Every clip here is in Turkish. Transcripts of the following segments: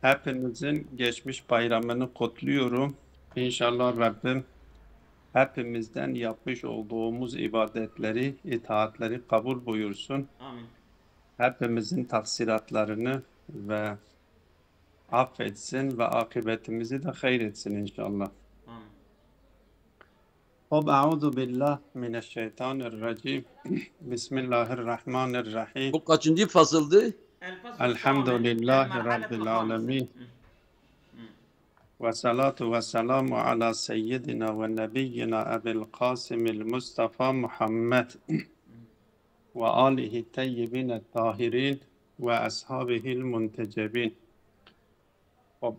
Hepinizin geçmiş bayramını kutluyorum. İnşallah Rabbim hepimizden yapmış olduğumuz ibadetleri, itaatleri kabul buyursun. Amin. Hepimizin taksiratlarını ve affetsin ve akıbetimizi de hayretsin inşallah. Amin. Euzu billah mineşşeytanirracim. Bismillahirrahmanirrahim. Bu kaçıncı fasıldı? El faslu sami el Elhamdülillahi merhaletul Rabbil hamse. alemin. Ve salatu ve selamu ala seyyidina ve nebiyyina Ebil Kasimil Mustafa Muhammed ve alihi teyyibine tahirin ve ashabihil muntecebin.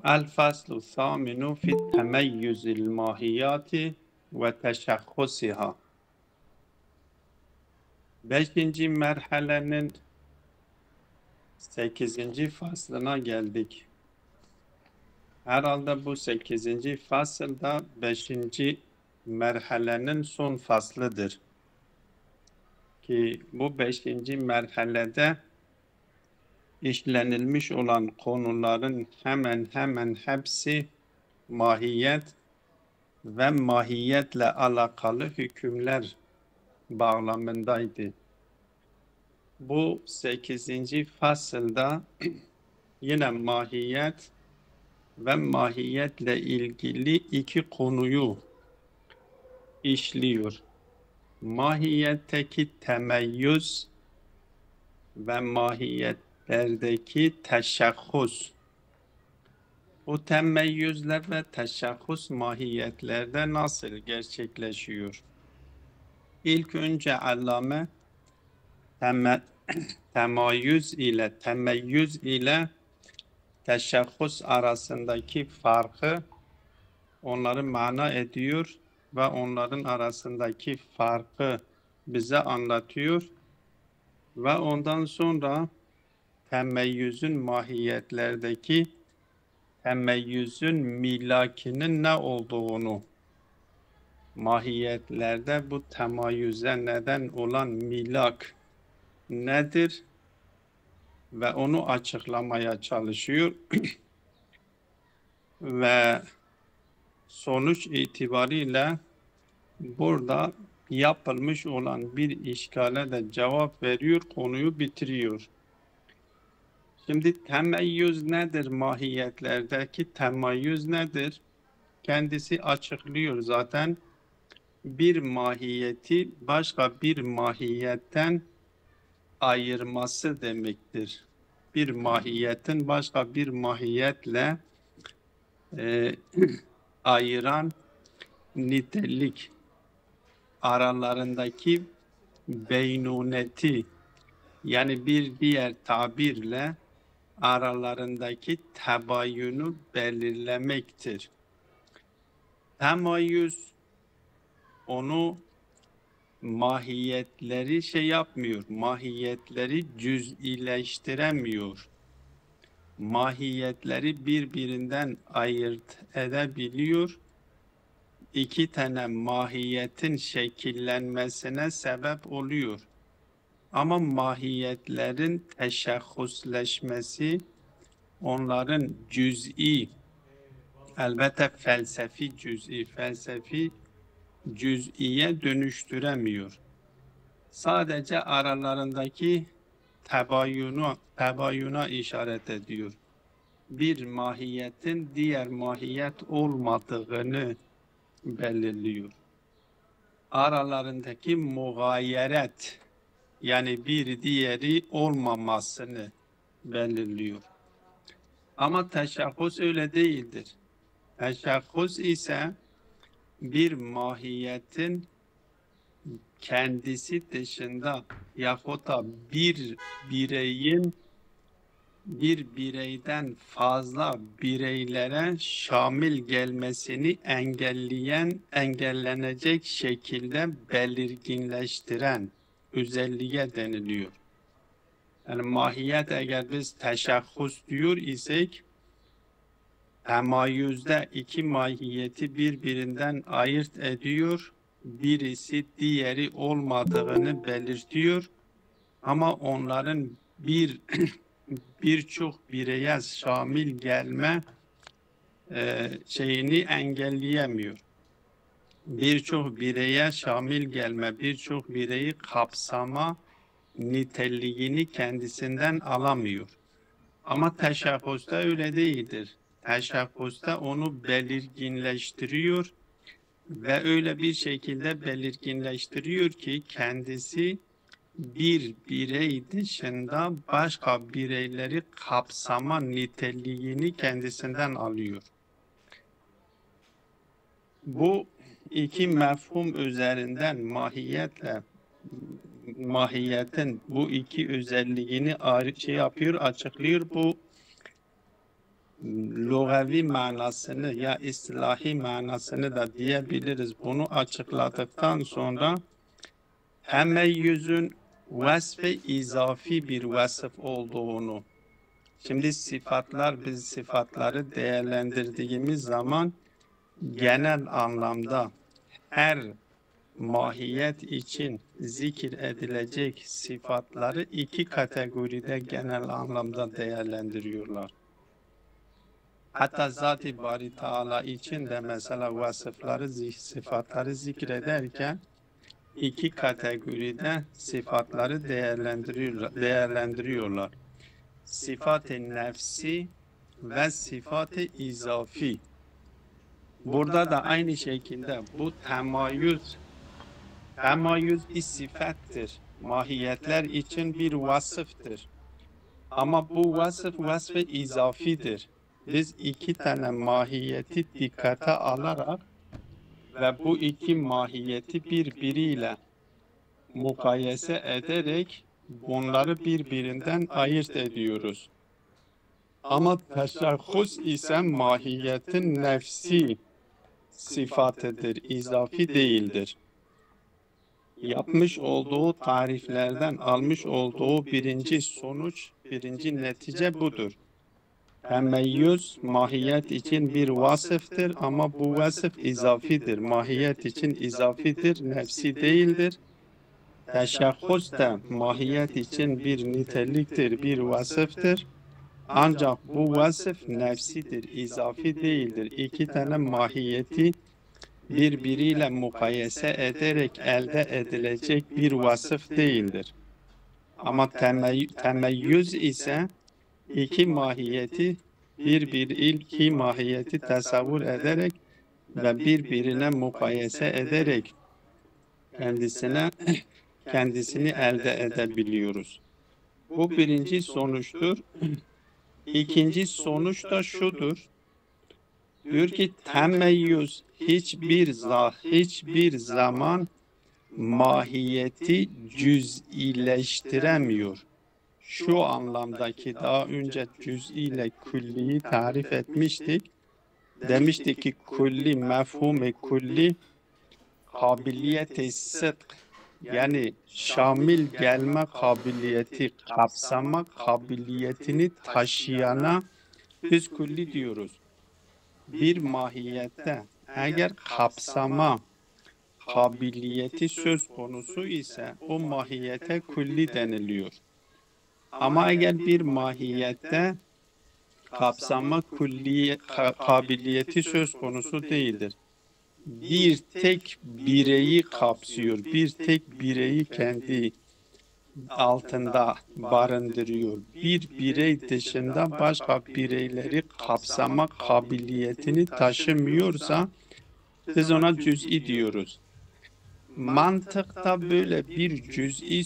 El faslu thaminu fi temeyyüzil mahiyati ve teşekhusiha. Beşinci merhalenin 8. faslına geldik. Herhalde bu 8. fasılda 5. merhalenin son faslıdır. Ki bu 5. merhalede işlenilmiş olan konuların hemen hepsi mahiyet ve mahiyetle alakalı hükümler bağlamındaydı. Bu 8. fasılda yine mahiyet ve mahiyetle ilgili iki konuyu işliyor. Mahiyetteki temeyyüz ve mahiyetlerdeki teşahhus. Bu temeyyüzler ve teşahhus mahiyetlerde nasıl gerçekleşiyor? İlk önce allame temeyyüz ile teşahhus arasındaki farkı onları mana ediyor ve onların arasındaki farkı bize anlatıyor ve ondan sonra temeyyüzün mahiyetlerdeki temeyyüzün milakinin ne olduğunu, mahiyetlerde bu temayüze neden olan milak nedir ve onu açıklamaya çalışıyor ve sonuç itibariyle burada yapılmış olan bir işgale de cevap veriyor, konuyu bitiriyor. Şimdi temeyyüz nedir? Mahiyetlerdeki temeyyüz nedir? Kendisi açıklıyor zaten. Bir mahiyeti başka bir mahiyetten ayırması demektir. Bir mahiyetin başka bir mahiyetle ayıran nitelik, aralarındaki beynuneti, yani bir diğer tabirle aralarındaki tebayünü belirlemektir. Temayüz onu mahiyetleri yapmıyor, mahiyetleri cüz'ileştiremiyor. Mahiyetleri birbirinden ayırt edebiliyor. İki tane mahiyetin şekillenmesine sebep oluyor. Ama mahiyetlerin teşahhusleşmesi, onların cüz'i, elbette felsefi cüz'iye dönüştüremiyor. Sadece aralarındaki tebayuna işaret ediyor. Bir mahiyetin diğer mahiyet olmadığını belirliyor. Aralarındaki mugayeret, yani bir diğeri olmamasını belirliyor. Ama teşahhus öyle değildir. Teşahhus ise bir mahiyetin kendisi dışında yahut da bir bireyden fazla bireylere şamil gelmesini engellenecek şekilde belirginleştiren özelliğe deniliyor. Yani mahiyet, eğer biz teşahhus diyor isek, temayüzde iki mahiyeti birbirinden ayırt ediyor, birisi diğeri olmadığını belirtiyor ama onların bir birçok bireye şamil gelme şeyini engelleyemiyor. Birçok bireye şamil gelme, birçok bireyi kapsama niteliğini kendisinden alamıyor. Ama teşebbüste öyle değildir. Teşebbüste onu belirginleştiriyor ve öyle bir şekilde belirginleştiriyor ki kendisi bir birey dışında başka bireyleri kapsama niteliğini kendisinden alıyor. Bu iki mefhum üzerinden mahiyetin bu iki özelliğini açıklıyor. Bu lugavi manasını ya istilahi manasını da diyebiliriz. Bunu açıkladıktan sonra temeyyüzün vasf-ı izafi bir vasıf olduğunu. Şimdi biz sıfatları değerlendirdiğimiz zaman genel anlamda her mahiyet için zikir edilecek sıfatları iki kategoride genel anlamda değerlendiriyorlar. Hatta Zat-ı Bari Teala için de mesela vasıfları, sıfatları zikrederken iki kategoride sıfatları değerlendiriyorlar. Sıfat-ı nefsi ve sıfat-ı izafi. Burada da aynı şekilde bu temayüz bir sıfattır. Mahiyetler için bir vasıftır. Ama bu vasf-ı izafidir. Biz iki tane mahiyeti dikkate alarak ve bu iki mahiyeti birbiriyle mukayese ederek bunları birbirinden ayırt ediyoruz. Ama teşahhus ise mahiyetin nefsi sıfatıdır, izafi değildir. Yapmış olduğu tariflerden almış olduğu birinci netice budur. Temeyyüz mahiyet için bir vasıftır ama bu vasıf izafidir. Mahiyet için izafidir, nefsi değildir. Teşahhus da mahiyet için bir niteliktir, bir vasıftır. Ancak bu vasıf nefsidir, izafi değildir. İki tane mahiyeti birbiriyle mukayese ederek elde edilecek bir vasıf değildir. Ama temeyyüz ise iki mahiyeti iki mahiyeti tasavvur ederek ve birbirine mukayese ederek kendisini elde edebiliyoruz. Bu birinci sonuçtur. İkinci sonuç da şudur. Diyor ki temeyyüz hiçbir zaman mahiyeti cüz'ileştiremiyor. Şu anlamdaki daha önce cüz'i ile külliyi tarif etmiştik. Demiştik ki külli, mefhum-i külli kabiliyet-i sıdk yani şamil gelme kabiliyeti, kapsama kabiliyetini taşıyana biz külli diyoruz. Bir mahiyette eğer kapsama kabiliyeti söz konusu ise o mahiyete külli deniliyor. Ama eğer bir mahiyette kapsama kabiliyeti söz konusu değildir. Bir tek bireyi kapsıyor, bir tek bireyi kendi altında barındırıyor. Bir birey dışında başka bireyleri kapsama kabiliyetini taşımıyorsa biz ona cüz'i diyoruz. Mantıkta böyle bir cüz'i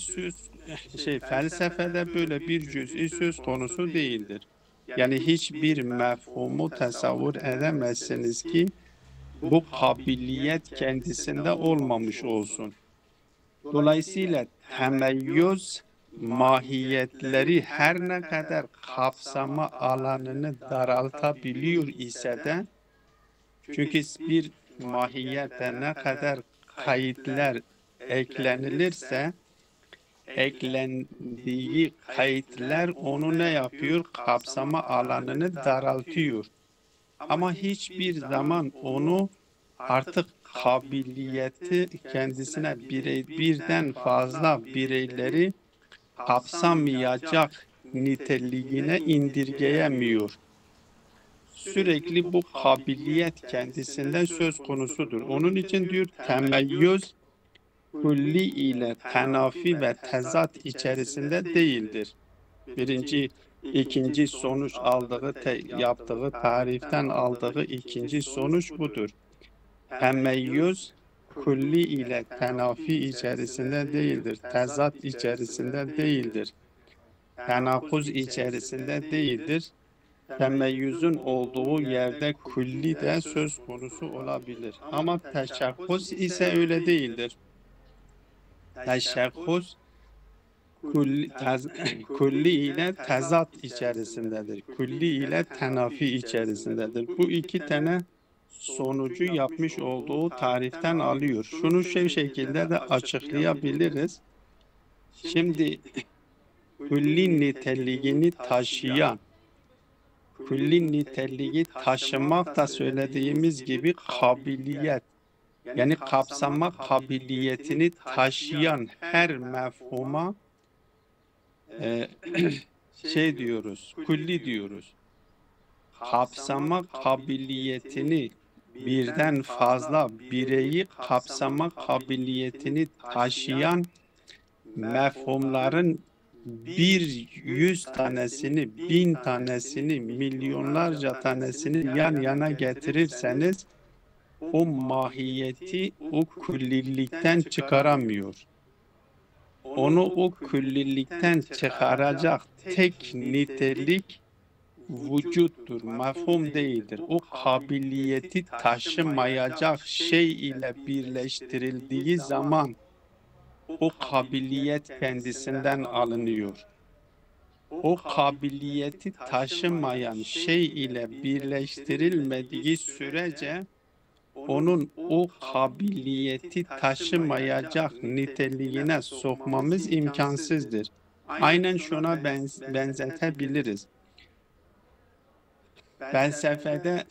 felsefede böyle bir cüz'i söz konusu değildir. Yani hiçbir mefhumu tasavvur edemezsiniz ki bu kabiliyet kendisinde olmamış olsun. Dolayısıyla temeyyüz mahiyetleri her ne kadar kapsama alanını daraltabiliyor ise de çünkü bir mahiyete ne kadar kayıtlar eklenilirse eklendiği kayıtlar onu ne yapıyor? Kapsama alanını daraltıyor. Ama hiçbir zaman onu artık kabiliyeti kendisine birden fazla bireyleri kapsamayacak niteliğine indirgeyemiyor. Sürekli bu kabiliyet kendisinden söz konusudur. Onun için diyor temeyyüz külli ile tenafi ve tezat içerisinde değildir. Birinci, ikinci sonuç yaptığı tariften aldığı ikinci sonuç budur. Temeyyüz külli ile tenafi içerisinde değildir. Tezat içerisinde değildir. Tenakuz içerisinde değildir. Temeyyüzün olduğu yerde külli de söz konusu olabilir. Ama teşekküs ise öyle değildir. Teşekküs külli ile tezat içerisindedir. Külli ile tenafi içerisindedir. Bu iki tane sonucu yapmış olduğu tariften alıyor. Şunu şekilde de açıklayabiliriz. Şimdi külli niteliğini taşıyan, külli niteliği taşımak da söylediğimiz gibi kabiliyet, yani kapsama kabiliyetini taşıyan her mefhuma diyoruz, külli diyoruz. Kapsama kabiliyetini birden fazla bireyi kapsama kabiliyetini taşıyan mefhumların 100 tanesini, 1000 tanesini, milyonlarca tanesini yan yana getirirseniz o mahiyeti o küllilikten çıkaramıyor. Onu o küllilikten çıkaracak tek nitelik vücuttur, mefhum değildir. O kabiliyeti taşımayacak şey ile birleştirildiği zaman o kabiliyet kendisinden alınıyor. O kabiliyeti taşımayan şey ile birleştirilmediği sürece onun o kabiliyeti taşımayacak niteliğine sokmamız imkansızdır. Aynen şuna benzetebiliriz. Felsefede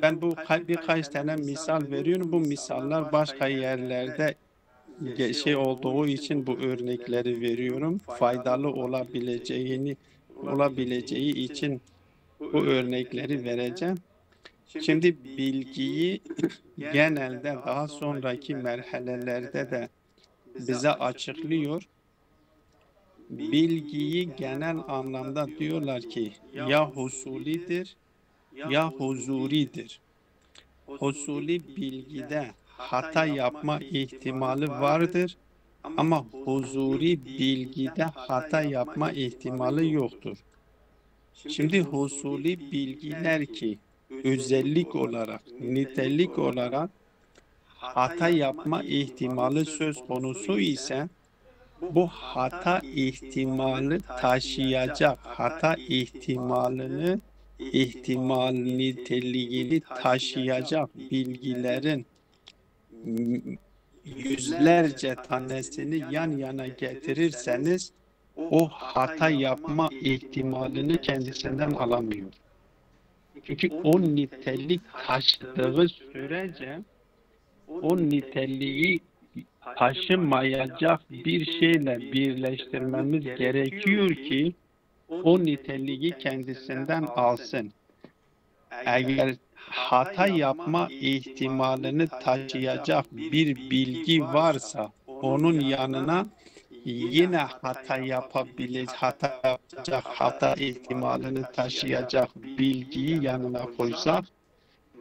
ben bu birkaç tane misal veriyorum. Bu misaller başka yerlerde olduğu için bu örnekleri veriyorum. Faydalı olabileceği için bu örnekleri vereceğim. Şimdi bilgiyi genelde daha sonraki merhalelerde de bize açıklıyor. Bilgiyi genel anlamda diyorlar ki ya husulidir ya huzuridir. Husuli bilgide hata yapma ihtimali vardır ama huzuri bilgide hata yapma ihtimali yoktur. Şimdi husuli bilgiler ki özellik olarak, nitelik olarak hata yapma ihtimali söz konusu ise bu hata ihtimali taşıyacak, hata ihtimal niteliğini taşıyacak bilgilerin yüzlerce tanesini yan yana getirirseniz o hata yapma ihtimalini kendisinden alamıyor. Çünkü o nitelik taşıdığı sürece o niteliği taşımayacak bir şeyle birleştirmemiz gerekiyor ki o niteliği kendisinden alsın. Eğer hata yapma ihtimalini taşıyacak bir bilgi varsa onun yanına yine hata ihtimalini taşıyacak bilgiyi yanına koysak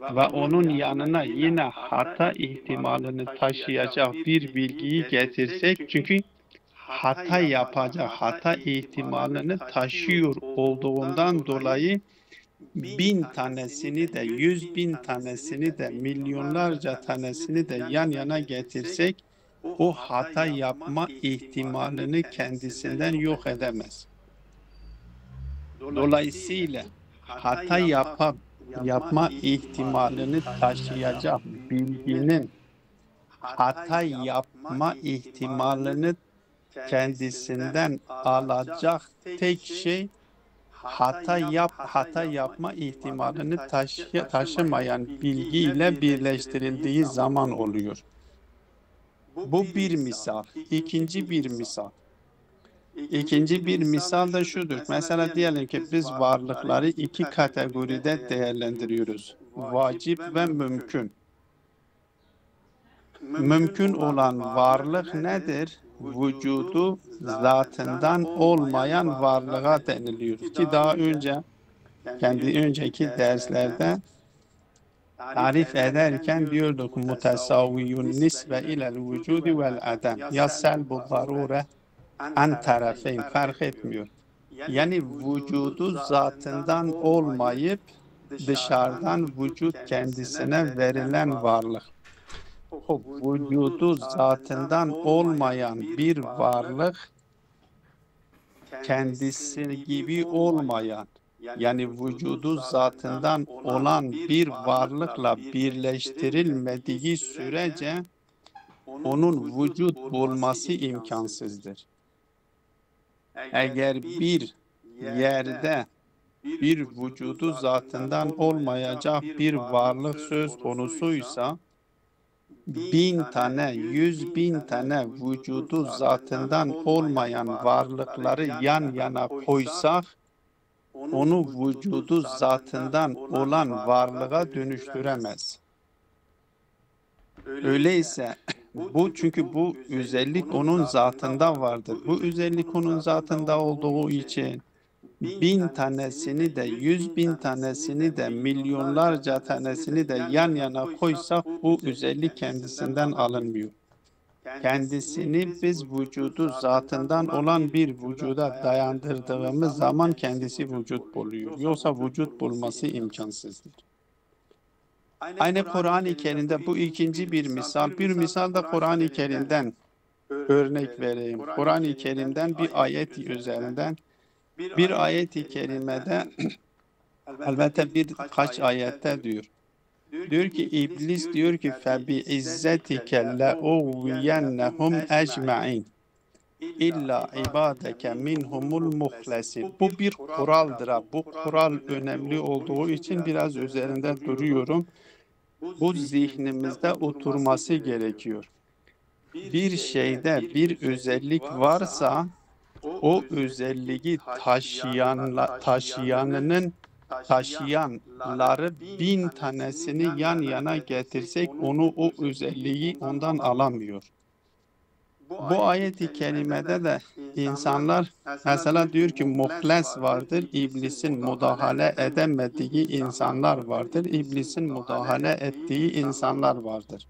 ve onun yanına yine hata ihtimalini taşıyacak bir bilgiyi getirsek, çünkü hata ihtimalini taşıyor olduğundan dolayı 1000 tanesini de, 100.000 tanesini de, milyonlarca tanesini de yan yana getirsek o hata yapma ihtimalini kendisinden yok edemez. Dolayısıyla hata yapma ihtimalini taşıyacak bilginin hata yapma ihtimalini kendisinden alacak tek şey hata yapma ihtimalini taşımayan bilgiyle birleştirildiği zaman oluyor. Bu bir misal. İkinci bir misal. İkinci bir misal da şudur. Mesela diyelim ki biz varlıkları iki kategoride değerlendiriyoruz. Vacip ve mümkün. Mümkün olan varlık nedir? Vücudu zatından olmayan varlığa deniliyor. Ki daha önce kendi önceki derslerde tarif ederken diyorduk mutesavviyun nisbe ilel vücudi vel adem. Ya selbu zarure an tarafeyn fark etmiyor. Yani vücudu zatından olmayıp dışarıdan vücut kendisine verilen varlık. O vücudu zatından olmayan bir varlık kendisi gibi olmayan, yani vücudu zatından olan bir varlıkla birleştirilmediği sürece onun vücut bulması imkansızdır. Eğer bir yerde bir vücudu zatından olmayacak bir varlık söz konusuysa, 1000 tane, 100.000 tane vücudu zatından olmayan varlıkları yan yana koysak, onu vücudu zatından olan varlığa dönüştüremez. Öyleyse çünkü bu özellik onun zatında vardır. Bu özellik onun zatında olduğu için 1000 tanesini de, 100.000 tanesini de, milyonlarca tanesini de yan yana koysak bu özellik kendisinden alınmıyor. Kendisini biz vücudu zatından olan bir vücuda dayandırdığımız zaman kendisi vücut buluyor. Yoksa vücut bulması imkansızdır. Aynı Kur'an-ı Kerim'de bu ikinci bir misal. Bir misal da Kur'an-ı Kerim'den örnek vereyim. Kur'an-ı Kerim'den bir ayet üzerinden. Bir ayet-i kerimede elbette birkaç ayette diyor. Diyor ki iblis diyor ki febi izzetike la ughwiyennahum ecmaîn illa ibadeke minhumul muhlesin. Bu bir kuraldır. Bu kural önemli olduğu için biraz üzerinde duruyorum. Bu zihnimizde oturması gerekiyor. Bir şeyde bir özellik varsa o özelliği taşıyanları 1000 tanesini yan yana getirsek onu o özelliği ondan alamıyor. Bu ayet-i kerimede de insanlar mesela diyor ki muhles vardır, iblisin müdahale edemediği insanlar vardır, iblisin müdahale ettiği insanlar vardır.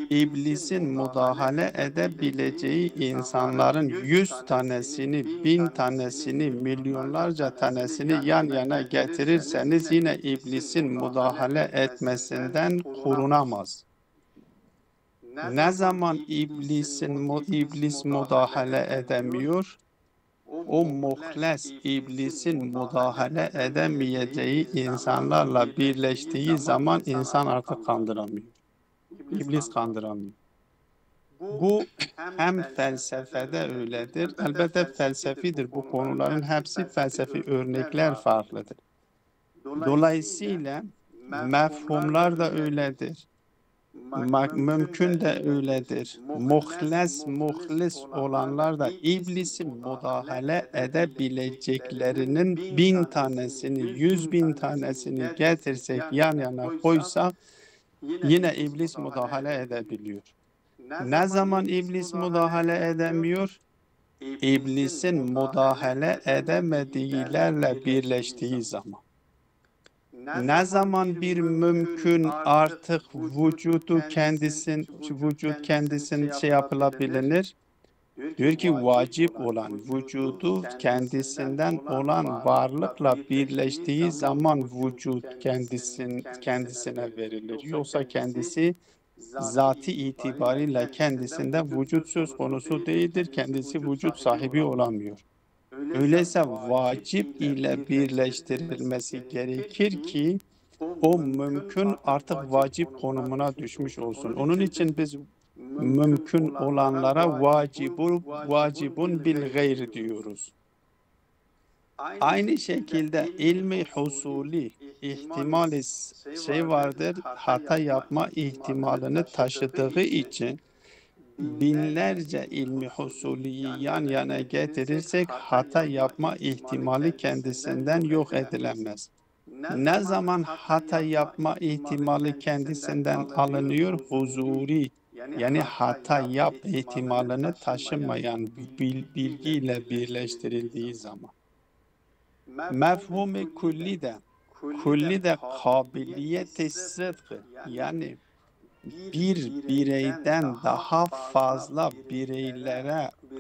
İblisin müdahale edebileceği insanların 100 tanesini, 1000 tanesini, milyonlarca tanesini yan yana getirirseniz yine iblisin müdahale etmesinden korunamaz. Ne zaman iblis müdahale edemiyor? O muhles iblisin müdahale edemeyeceği insanlarla birleştiği zaman insan artık kandıramıyor. İblis kandıramıyor. Bu hem felsefede öyledir. Elbette felsefidir. Bu konuların hepsi felsefi örnekler farklıdır. Dolayısıyla mefhumlar da öyledir. Mümkün de öyledir. Muhlis olanlar da iblisin müdahale edebileceklerinin 1000 tanesini, 100.000 tanesini getirsek yan yana koysak yine iblis müdahale edebiliyor. Ne zaman iblis müdahale edemiyor? İblisin müdahale edemediğiyle birleştiği zaman. Ne zaman bir mümkün artık vücut kendisinin şey yapılabilir? Diyor ki vacip olan vücudu kendisinden olan varlıkla birleştiği zaman vücut kendisine verilir. Yoksa kendisi zati itibariyle kendisinde vücut söz konusu değildir. Kendisi vücut sahibi olamıyor. Öyleyse vacip ile birleştirilmesi gerekir ki o mümkün artık vacip konumuna düşmüş olsun. Onun için biz mümkün olanlara vacibun bil gayr diyoruz. Aynı şekilde ilmi husuli ihtimali şey vardır, hata yapma ihtimalini taşıdığı için binlerce ilmi husuliyi yan yana getirirsek hata yapma ihtimali kendisinden yok edilemez. Ne zaman hata yapma ihtimali kendisinden alınıyor? Huzuri, yani hata yap ihtimalini taşımayan bilgiyle birleştirildiği zaman. Mefhum-i külli de kabiliyet-i sıdkı, yani bir bireyden daha fazla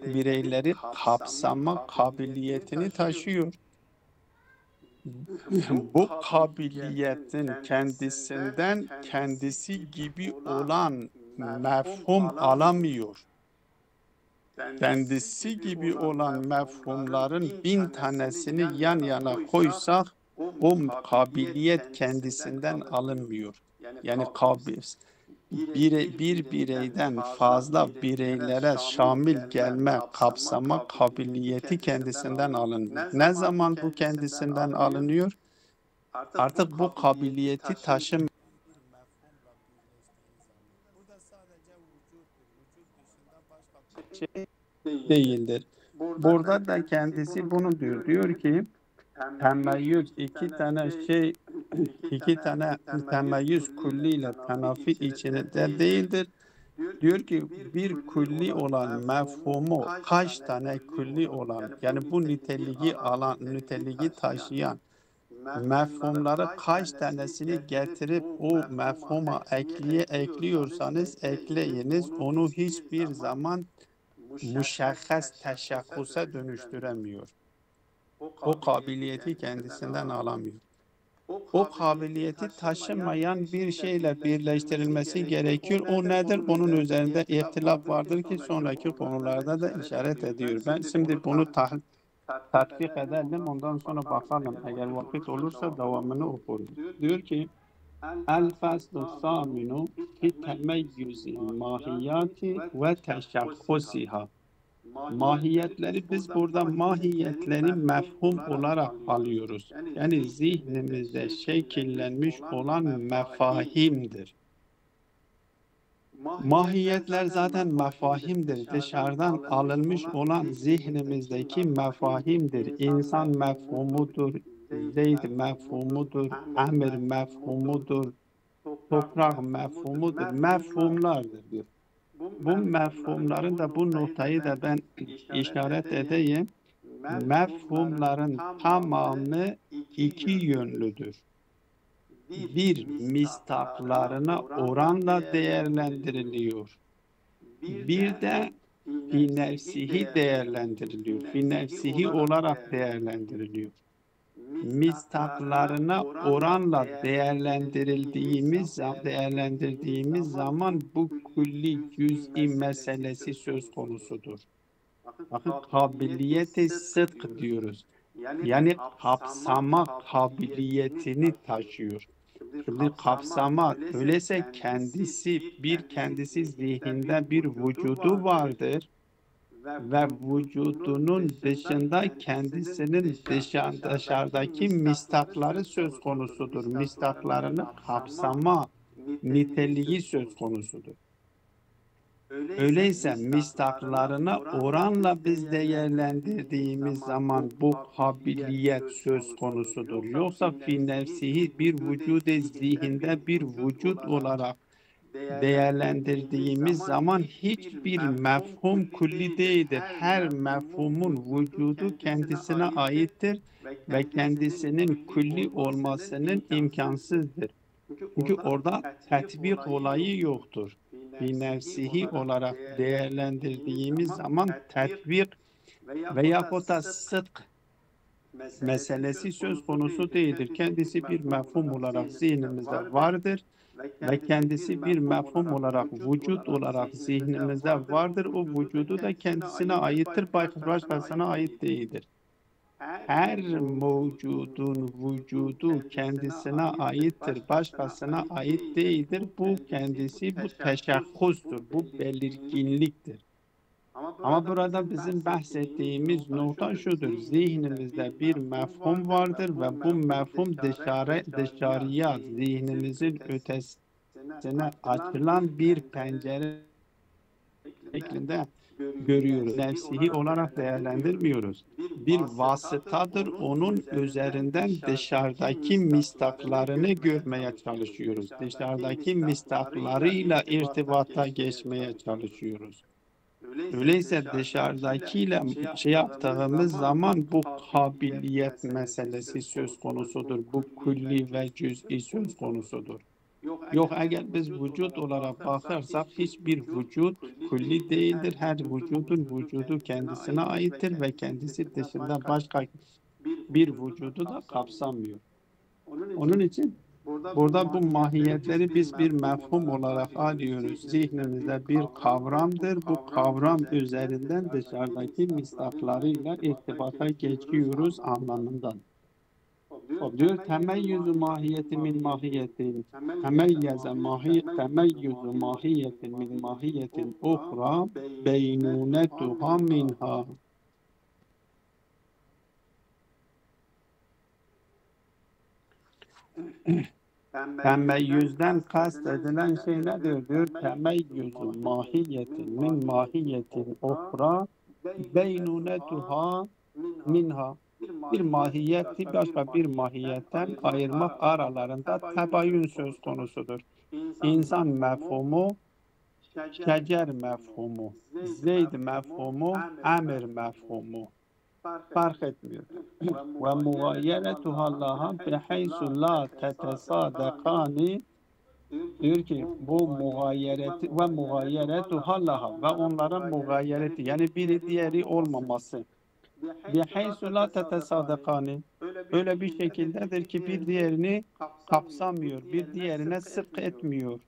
bireyleri kapsama kabiliyetini taşıyor. Bu kabiliyetin kendisinden kendisi gibi olan mefhum alamıyor. Kendisi gibi olan mefhumların 1000 tanesini yan yana koysak o kabiliyet kendisinden alınmıyor. Yani bir bireyden fazla bireylere şamil gelme, kapsama kabiliyeti kendisinden alınmıyor. Ne zaman bu kendisinden alınıyor? Artık bu kabiliyeti taşım şey değildir. Burada da kendisi bunu diyor. Diyor ki temeyyüz iki tane temeyyüz külliyle tenafi içinde değildir. Diyor ki bir külli olan mefhumu kaç tane külli olan, yani bu niteliği taşıyan mefhumları kaç tanesini getirip o mefhuma ekliyorsanız ekleyiniz, onu hiçbir zaman müşahhas teşahhusa dönüştüremiyor. O kabiliyeti kendisinden alamıyor. O kabiliyeti taşımayan bir şeyle birleştirilmesi gerekiyor. O nedir? Onun üzerinde ihtilaf vardır ki sonraki konularda da işaret ediyor. Ben şimdi bunu tatbik edelim, ondan sonra bakalım. Eğer vakit olursa devamını okuruz. Diyor ki El-Faslu Saminu fi temeyyüzil mahiyati ve teşahhusiha. Mahiyetleri biz burada mahiyetleri mefhum olarak alıyoruz. Yani zihnimizde şekillenmiş olan mefahimdir. Mahiyetler zaten mefahimdir. Dışarıdan alınmış olan zihnimizdeki mefahimdir. İnsan mefhumudur, Zeyd mefhumudur, Emir mefhumudur, toprak mefhumudur. Mefhumlardır diyor. Bu mefhumların da bu noktayı da ben işaret edeyim. Mefhumların tamamı iki yönlüdür. Bir, mistaklarına oranla değerlendiriliyor. Bir de fi nefsihi değerlendiriliyor. Fi nefsihi olarak değerlendiriliyor. Mistaklarına oranla değerlendirdiğimiz zaman bu külli cüz'i meselesi söz konusudur. Bakın kabiliyet-i sıdk diyoruz. Yani kapsama kabiliyetini taşıyor. Şimdi kapsama öyleyse kendisi zihinde bir vücudu vardır ve vücudunun dışında kendisinin dışarıdaki mistakları söz konusudur. Mistaklarını kapsama niteliği söz konusudur. Öyleyse mistaklarına oranla biz değerlendirdiğimiz zaman bu kabiliyet söz konusudur. Yoksa fi nefsihi bir vücude zihinde bir vücut olarak değerlendirdiğimiz zaman hiçbir mefhum külli değildir. Her mefhumun vücudu kendisine aittir ve kendisinin külli olmasının imkansızdır. Çünkü orada tetbik olayı yoktur. Bir nefsihi olarak değerlendirdiğimiz zaman tetbik veyahut da sıdk meselesi söz konusu değildir. Kendisi bir mefhum olarak zihnimizde vardır ve kendisi bir mefhum olarak, vücut olarak zihnimizde vardır. O vücudu da kendisine aittir, başkasına ait değildir. Her mevcudun vücudu kendisine aittir, başkasına ait değildir. Bu kendisi, bu teşahhustur, bu belirginliktir. Ama burada bizim bahsettiğimiz nokta şudur. Zihnimizde bir mefhum vardır ve bu mefhum dışarıya, zihnimizin ötesine açılan bir pencere şeklinde görüyoruz. Nefsihi olarak değerlendirmiyoruz. Bir vasıtadır, onun üzerinden dışarıdaki mistaklarını görmeye çalışıyoruz. Dışarıdaki mistaklarıyla irtibata geçmeye çalışıyoruz. Öyleyse dışarıdakiyle yaptığımız zaman bu kabiliyet meselesi söz konusudur. Bu külli ve cüz'i söz konusudur. Yok, eğer biz vücut olarak bakarsak hiçbir vücut külli değildir. Her vücudun vücudu kendisine aittir ve kendisi dışında başka bir vücudu da kapsamıyor. Onun için burada bu mahiyetleri biz bir mefhum olarak alıyoruz. Zihnimizde bir kavramdır. Bu kavram üzerinden dışarıdaki mistaklarıyla irtibata geçiyoruz anlamından. O diyor temeyyüzü mahiyeti min mahiyetin temeyyüzü mahiyetin min mahiyetin uhra beynunetuha minha. Temeyyüzden kast edilen şey nedir diyor? Temeyyüzü mahiyetin min mahiyetin uhra beynunetuha minha. Bir mahiyeti başka bir mahiyetten ayırmak aralarında tebayün söz konusudur. İnsan mefhumu, şecer mefhumu, zeyd mefhumu, emir mefhumu fark etmiyor. Ve mugayeretuha laha bihaysu la tetesadekani diyor ki bu mugayereti ve mugayeretuha laha ve onların mugayereti yani biri diğeri olmaması. Bihaysu la tetesadekani öyle bir şekildedir ki bir diğerini kapsamıyor, bir diğerine sık etmiyor.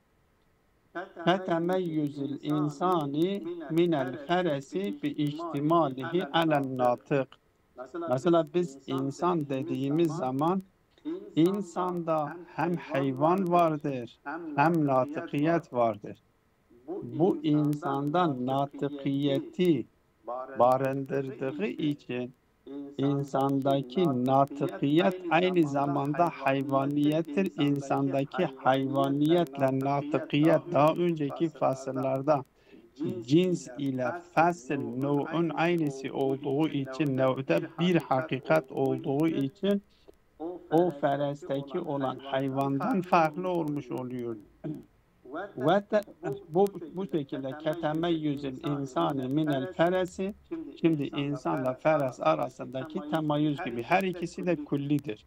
Fetemeyyüzül insani minel feresi bi ihtimalihi alen natık. Mesela biz insan dediğimiz zaman insanda hem hayvan vardır hem natıkiyet vardır. Bu insandan natıkiyeti barındırdığı için insandaki natıkiyet aynı zamanda hayvaniyettir. İnsandaki hayvaniyetle natıkiyet daha önceki fasıllarda cins ile fasıl nev'ün aynısı olduğu için, nev'de bir hakikat olduğu için o feresteki olan hayvandan farklı olmuş oluyor. Ve bu şekilde ketemeyyüzül insanı minel feresi, şimdi insanla feres arasındaki temayüz gibi her ikisi de küllidir.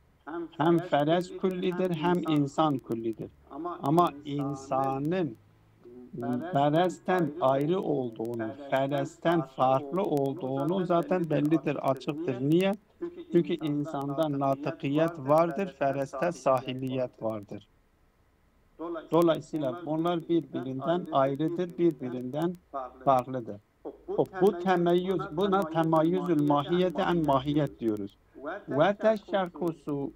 Hem feres küllidir hem insan küllidir. Ama insanın feresten ayrı olduğunu, feresten farklı olduğunu zaten bellidir, açıktır. Niye? Çünkü insanda natıkiyet vardır, fereste sahiliyet vardır. Dolayısıyla bunlar birbirinden ayrıdır, birbirinden farklıdır. Bu temeyyüz, buna temeyyüzül mahiyeti en mahiyet diyoruz. Ve teşşakkusu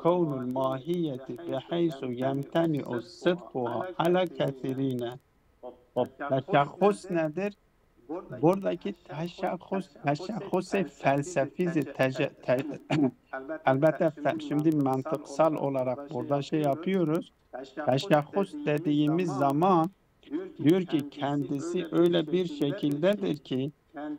kavnul mahiyeti bihaysu yemteni'u sıdkuha ala kethirine. Teşakkus nedir? Buradaki teşakkus felsefizi elbette şimdi mantıksal olarak burada yapıyoruz. Teşakkus dediğimiz zaman diyor ki kendisi öyle bir şekildedir ki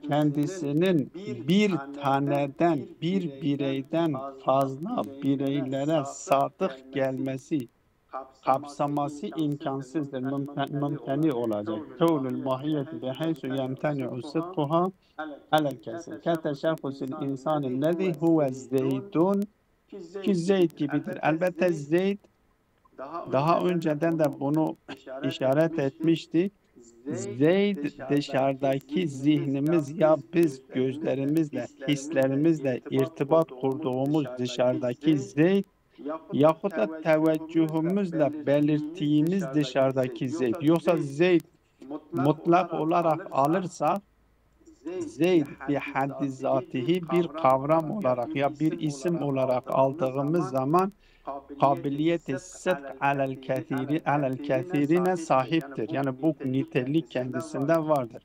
kendisinin bir taneden, bir bireyden fazla bireylere sadık gelmesi, kapsaması imkansızdır, mümkeni olacak. Kavlül mahiyeti bihaysu yemteni'u sıdkuha alel kesir. Keteşakkusul insanı lezi huve zeydun ki zeyd gibidir. Elbette zeyd daha önceden de bunu işaret etmiştik. Zeyd dışarıdaki zihnimiz ya biz gözlerimizle, hislerimizle irtibat kurduğumuz dışarıdaki zeyd yahut da teveccühümüzle belirttiğimiz dışarıdaki zeyd. Yoksa zeyd mutlak olarak alırsak zeyd bir haddi zatihi bir kavram olarak ya bir isim olarak aldığımız zaman kabiliyeti sıdk alel kethirine sahiptir. Yani bu nitelik kendisinde vardır.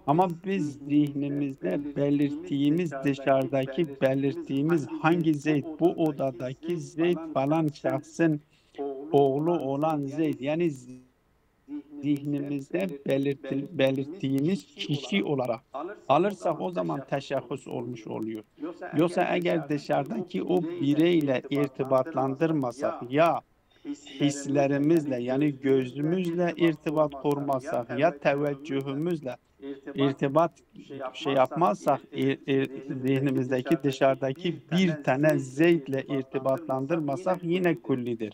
Ama biz zihnimizde belirttiğimiz dışarıdaki belirttiğimiz hangi zeyd bu odadaki zeyd falan şahsın oğlu olan zeyd yani zihnimizde belirttiğimiz kişi olarak alırsak o zaman teşahhüs olmuş oluyor. Yoksa eğer dışarıdaki o bireyle irtibatlandırmasak ya hislerimizle yani gözümüzle irtibat kurmasak ya teveccühümüzle irtibat yapmazsak zihnimizdeki dışarıdaki bir tane zeytle irtibatlandırmasak yine küllidir.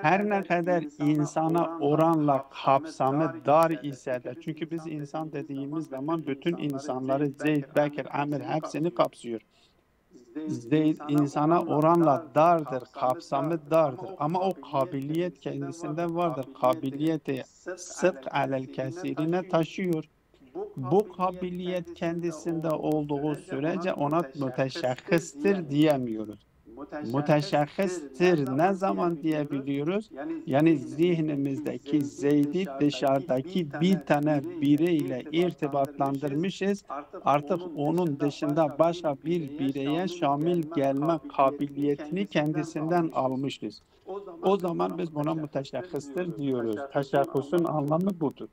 Her ne kadar insana oranla kapsamı dar ise de çünkü biz insan dediğimiz zaman bütün insanları Zeyd, Bekir, Amir hepsini kapsıyor. Zeyd insana oranla dardır, kapsamı dardır ama o kabiliyet kendisinde vardır. Kabiliyeti sıdk alel kesirine taşıyor. Bu kabiliyet kendisinde olduğu sürece ona müteşahhisttir diyemiyoruz. Müteşahhisttir ne zaman diyebiliyoruz? Yani zihnimizdeki Zeyd'i dışarıdaki bir tane bireyle irtibatlandırmışız. Artık onun dışında başka bir bireye şamil gelme kabiliyetini kendisinden almışız. O zaman biz buna müteşahhisttir diyoruz. Teşahhüsün anlamı budur.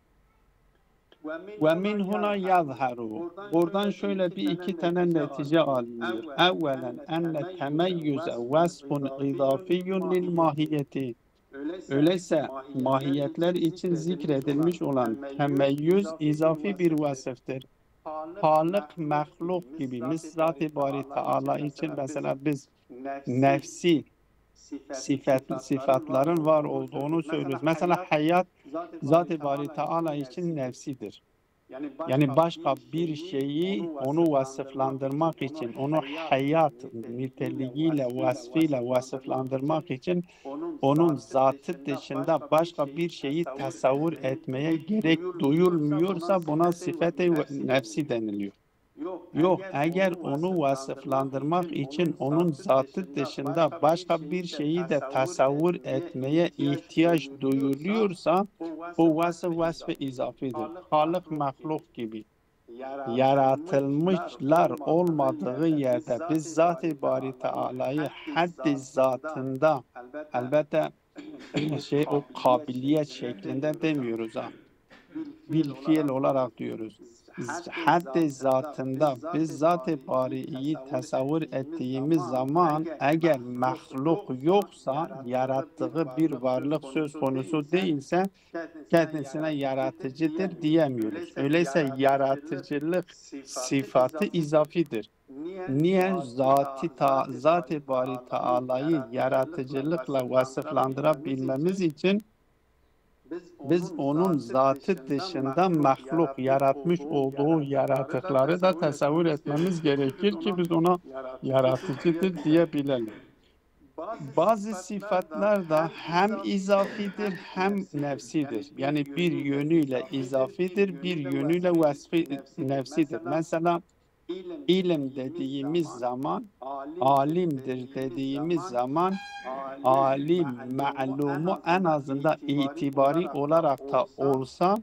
Ve min huna yazharu. Buradan şöyle bir iki tane netice alınıyor. Evvelen enne temeyyüze vasfun idafiyyun lil mahiyeti. Öyleyse mahiyetler için zikredilmiş olan temeyyüz izafi bir vasıftır. Halık, mehluk gibi Zat-ı Bari Teala için mesela biz nefsi sıfatların var olduğunu söylüyoruz. Mesela hayat Zat-ı Bari Teala için nefsidir. Yani başka bir şeyi onu vasıflandırmak için, onu hayat niteliğiyle, vasfıyla vasıflandırmak için onun zatı dışında başka bir şeyi tasavvur etmeye gerek duyulmuyorsa buna sıfat-ı nefsi deniliyor. Yok, eğer onu vasıflandırmak için onun zatı dışında başka bir şeyi de tasavvur etmeye ihtiyaç duyuluyorsa o vasf-ı izafidir. Halık, mahluk gibi yaratılmışlar olmadığı yerde biz Zat-ı Bari Teala'yı haddi zatında elbette o kabiliyet şeklinde demiyoruz ha. Bil fiil olarak diyoruz. Haddi zatında biz Zat-ı Bari'yi tasavvur ettiğimiz zaman eğer mahluk yoksa yarattığı bir varlık söz konusu değilse kendisine yaratıcıdır diyemiyoruz. Öyleyse yaratıcılık sıfatı izafidir. Niye Zat-ı Bari Teala'yı yaratıcılıkla vasıflandırabilmemiz için biz onun zatı dışında mahluk yaratmış olduğu yaratıkları da tasavvur etmemiz gerekir ki biz ona yaratıcıdır diyebilelim. Bazı sıfatlar da hem izafidir hem nefsidir. Yani bir yönüyle izafidir, bir yönüyle vasfı nefsidir. Mesela ilim dediğimiz zaman, alimdir dediğimiz zaman, alim, ma'lumu en azından itibari olarak da olsa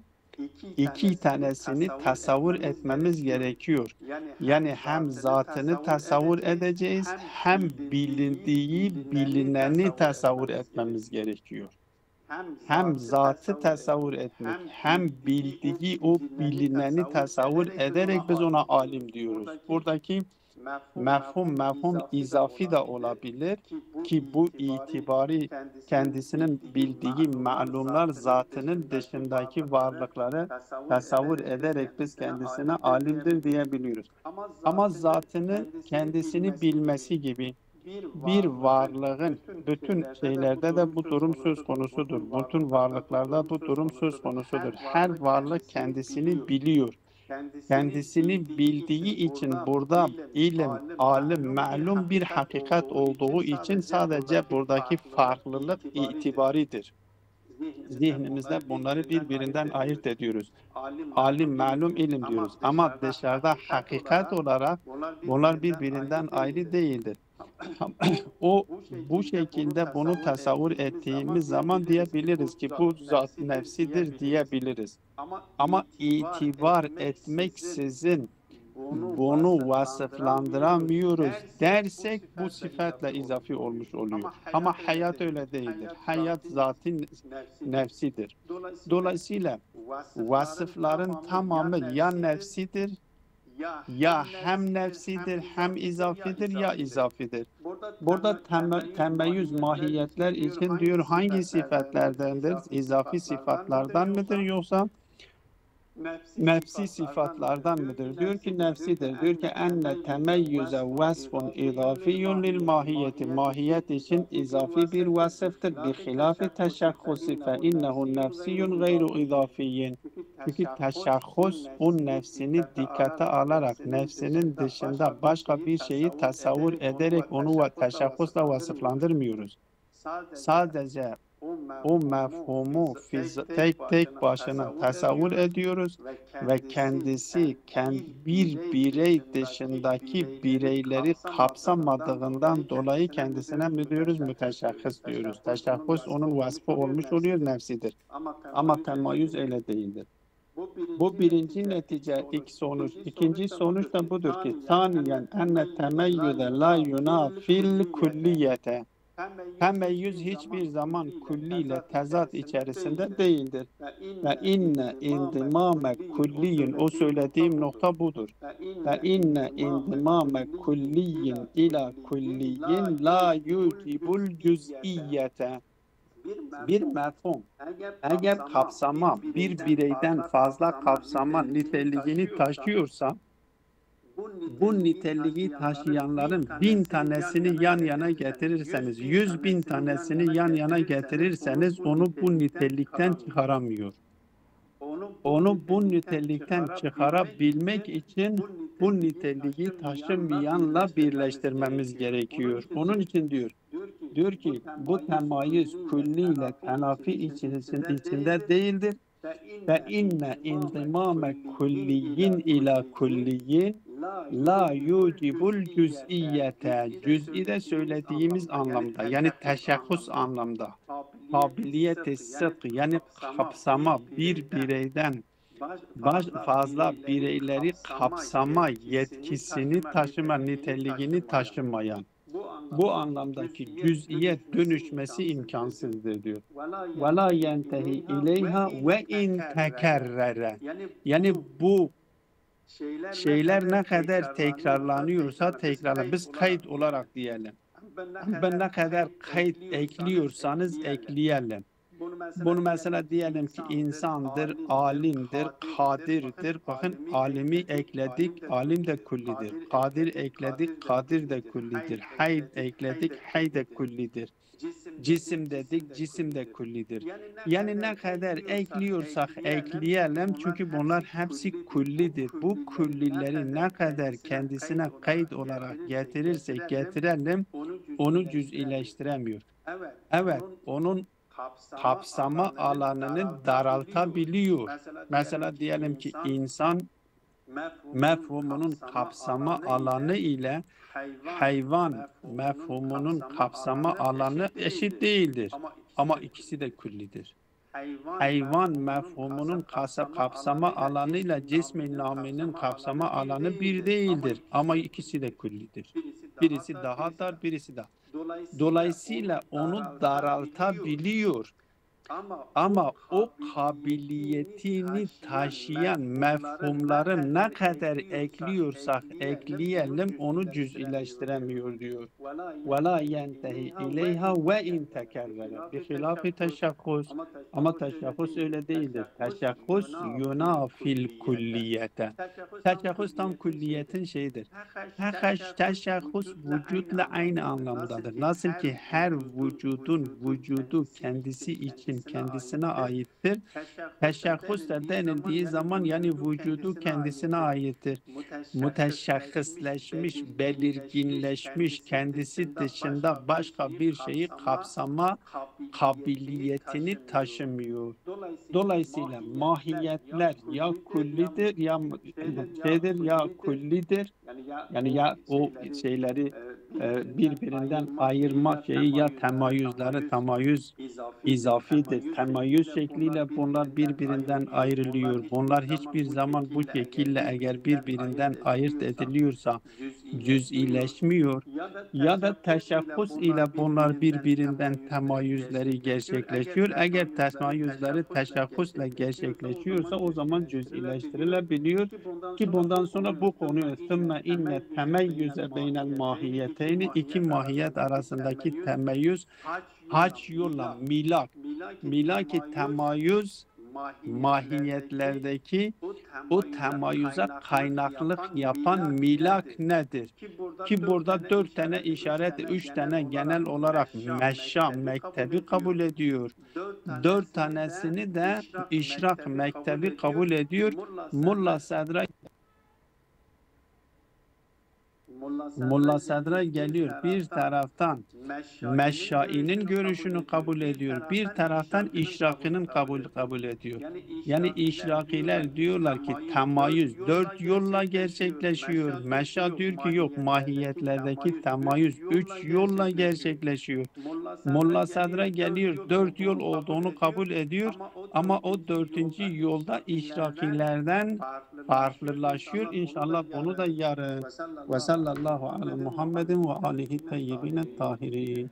iki tanesini tasavvur etmemiz gerekiyor. Yani hem zatını tasavvur edeceğiz, hem bilindiği, bilineni tasavvur etmemiz gerekiyor. Hem zatı tasavvur etmek, hem bildiği o bilineni tasavvur ederek biz ona alim diyoruz. Buradaki mefhum izafi de olabilir ki bu itibari kendisinin bildiği malumlar zatının dışındaki varlıkları tasavvur ederek biz kendisine alimdir diyebiliyoruz. Ama zatını kendisini bilmesi gibi bir varlığın bütün şeylerde de bu durum söz konusudur. Bütün varlıklarda bu durum söz konusudur. Her varlık kendisini biliyor. Kendisini bildiği için burada ilim, alim, ma'lum bir hakikat olduğu için sadece buradaki farklılık itibaridir. Zihnimizde bunları birbirinden ayırt ediyoruz. Alim, ma'lum, ilim diyoruz. Ama dışarıda hakikat olarak bunlar birbirinden ayrı değildir. Bu şekilde bunu tasavvur ettiğimiz zaman diyebiliriz ki bu zat nefsidir diyebiliriz. Ama itibar etmeksizin bunu vasıflandıramıyoruz dersek bu sıfatla izafi olmuş oluyor. Ama hayat öyle değildir. Hayat zatin nefsidir. Dolayısıyla vasıfların tamamı ya nefsidir, ya hem nefsidir, hem izafidir, ya izafidir. Burada temeyyüz mahiyetler için diyor hangi sıfatlardandır? İzafi sıfatlardan mıdır yoksa nefsi sıfatlardan mıdır? Diyor ki nefsidir. Diyor ki enne temeyyüze vasfun izafiyyun lil mahiyeti. Mahiyet için izafi bir vasıftır. Bi hilafi teşahhusi fe innehu nefsiyyun gayru izafiyyin. Çünkü teşahhus o nefsini dikkate alarak nefsinin dışında başka bir şeyi tasavvur ederek onu teşahhusla vasıflandırmıyoruz. Sadece o mefhumu tek başına tasavvur ediyoruz ve kendisi bir birey dışındaki bireyleri kapsamadığından dolayı kendisine mi diyoruz? Müteşahhis diyoruz. Teşahhus onun vasfı olmuş oluyor, nefsidir. Ama temayüz öyle değildir. Bu birinci netice, ilk sonuç. İkinci sonuç da budur ki saniyen enne temeyyüze la yunafil kulliyete. Temeyyüz hiçbir zaman külliyle tezat içerisinde değildir. Ve inne indimame külliyin, o söylediğim nokta budur. Ve inne indimame külliyin ila külliyin la yucibul cüz'iyete. Bir mefhum eğer kapsama bir bireyden fazla kapsama niteliğini taşıyorsa, bu niteliği taşıyanların 1000 tanesini yan yana getirirseniz, 100.000 tanesini yan yana getirirseniz onu bu nitelikten çıkaramıyor. Onu bu nitelikten çıkarabilmek için bu niteliği taşımayanla birleştirmemiz gerekiyor. Onun için diyor ki bu temayüz külliyle tenafi içinde değildir. Ve inne indimame külliyin ila külliyi la yucibul cüz'iyete. Cüz'i de söylediğimiz anlamda, yani teşahhus anlamda, kabiliyet-i sık, yani kapsama, bir bireyden fazla bireyleri kapsama yetkisini taşıma, niteliğini taşımayan, bu anlamdaki cüz'iye dönüşmesi imkansızdır diyor. وَلَا يَنْتَهِ اِلَيْهَا وَاِنْ تَكَرَّرَ. Yani bu şeyler ne kadar tekrarlanıyorsa tekrarlan. Biz kayıt olarak diyelim. Ben ne kadar kayıt ekliyorsanız ekleyelim. Bunu mesela diyelim ki insandır, alimdir, kadirdir. Bakın alimi ekledik, alim de küllidir. Kadir ekledik, kadir de küllidir. Hay ekledik, hay de küllidir. Cisim dedik, cisim de küllidir. Yani ne kadar ekliyorsak ekleyelim çünkü bunlar hepsi küllidir. Bu küllileri ne kadar kendisine kayıt olarak getirirsek getirelim onu cüz'ileştiremiyor. Evet, onun kapsama alanını daraltabiliyor. Mesela diyelim ki insan mefhumunun kapsama alanı ile hayvan mefhumunun kapsama alanı eşit değildir. Ama ikisi de küllidir. Hayvan mefhumunun kapsama alanı ile cism-i naminin kapsama alanı bir değildir. Ama ikisi de küllidir. Birisi daha dar, birisi daha. Dolayısıyla onu daraltabiliyor. Ama o kabiliyetini taşıyan mefhumları ne kadar ekliyorsak ekleyelim onu cüz'ileştiremiyor diyor. وَلَا يَنْتَهِ اِلَيْهَا وَاِنْ تَكَرَّرَ بِخِلَافِ teşahhus. Ama teşahhus öyle değildir. Teşahhus yunafil kulliyete. Teşahhus tam külliyetin şeyidir. Teşahhus vücutla aynı anlamdadır. Nasıl ki her vücudun vücudu kendisi için kendisine aittir. Teşahhus da denildiği zaman yani vücudu kendisine aittir. Müteşahhisleşmiş, belirginleşmiş, kendisi dışında başka bir şeyi kapsama kabiliyetini taşımıyor. Dolayısıyla mahiyetler ya küllidir ya şeydir ya küllidir. Yani ya o şeyleri birbirinden ayırma şeyi ya temayüzleri temayüz izafidir. Temayüz şekliyle bunlar birbirinden ayrılıyor. Bunlar hiçbir zaman bu şekilde eğer birbirinden ayırt ediliyorsa cüz'ileşmiyor ya da teşebbüs ile bunlar birbirinden temayüzleri gerçekleşiyor. Eğer temayüzleri teşebbüsle gerçekleşiyorsa o zaman cüz'ileştirilebiliyor ki bundan sonra bu konuyu ثُمَّ اِنَّ تَمَيُّزَ بَيْنَ الْمَاهِيَّتَيْنِ iki mahiyet arasındaki temeyyüz haç yolla milaki temayüz mahiyetlerdeki o temayüze kaynaklık yapan milak nedir? Ki burada 4 tane işaret, 3 tane genel olarak meşa mektebi kabul ediyor. 4 tanesini de işrak mektebi kabul ediyor. Mulla Sadra geliyor bir taraftan Meşşai'nin görüşünü kabul ediyor. Bir taraftan İşraki'nin kabul ediyor. Yani İşrakiler diyorlar ki temayüz 4 yolla gerçekleşiyor. Meşşa diyor ki yok mahiyetlerdeki temayüz 3 yolla gerçekleşiyor. Mulla Sadra geliyor 4 yol olduğunu kabul ediyor ama o 4. yolda İşrakilerden farklılaşıyor. İnşallah bunu da yarın ve sallallahu ala Muhammedin ve alihi teyyibine tahirin.